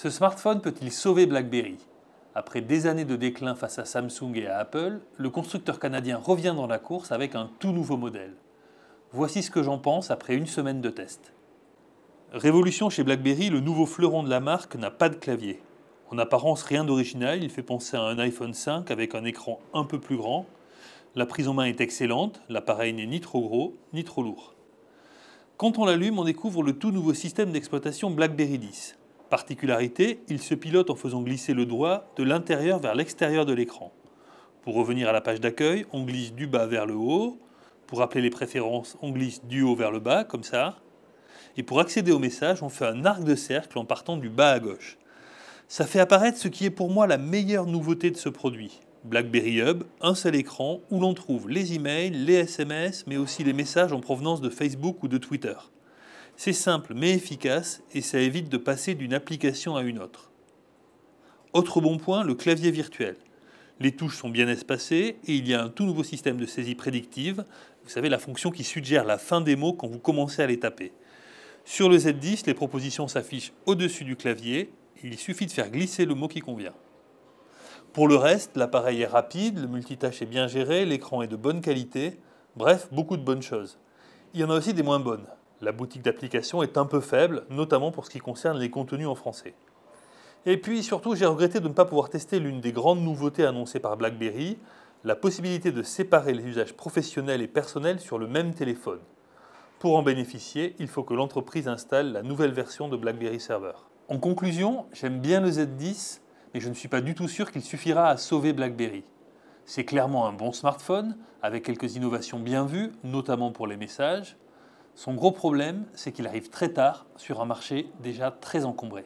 Ce smartphone peut-il sauver BlackBerry? Après des années de déclin face à Samsung et à Apple, le constructeur canadien revient dans la course avec un tout nouveau modèle. Voici ce que j'en pense après une semaine de test. Révolution chez BlackBerry, le nouveau fleuron de la marque n'a pas de clavier. En apparence, rien d'original, il fait penser à un iPhone 5 avec un écran un peu plus grand. La prise en main est excellente, l'appareil n'est ni trop gros ni trop lourd. Quand on l'allume, on découvre le tout nouveau système d'exploitation BlackBerry 10. Particularité, il se pilote en faisant glisser le doigt de l'intérieur vers l'extérieur de l'écran. Pour revenir à la page d'accueil, on glisse du bas vers le haut. Pour rappeler les préférences, on glisse du haut vers le bas, comme ça. Et pour accéder au message, on fait un arc de cercle en partant du bas à gauche. Ça fait apparaître ce qui est pour moi la meilleure nouveauté de ce produit. BlackBerry Hub, un seul écran où l'on trouve les emails, les SMS, mais aussi les messages en provenance de Facebook ou de Twitter. C'est simple mais efficace et ça évite de passer d'une application à une autre. Autre bon point, le clavier virtuel. Les touches sont bien espacées et il y a un tout nouveau système de saisie prédictive. Vous savez, la fonction qui suggère la fin des mots quand vous commencez à les taper. Sur le Z10, les propositions s'affichent au-dessus du clavier. Il suffit de faire glisser le mot qui convient. Pour le reste, l'appareil est rapide, le multitâche est bien géré, l'écran est de bonne qualité. Bref, beaucoup de bonnes choses. Il y en a aussi des moins bonnes. La boutique d'applications est un peu faible, notamment pour ce qui concerne les contenus en français. Et puis surtout, j'ai regretté de ne pas pouvoir tester l'une des grandes nouveautés annoncées par BlackBerry, la possibilité de séparer les usages professionnels et personnels sur le même téléphone. Pour en bénéficier, il faut que l'entreprise installe la nouvelle version de BlackBerry Server. En conclusion, j'aime bien le Z10, mais je ne suis pas du tout sûr qu'il suffira à sauver BlackBerry. C'est clairement un bon smartphone, avec quelques innovations bien vues, notamment pour les messages. Son gros problème, c'est qu'il arrive très tard sur un marché déjà très encombré.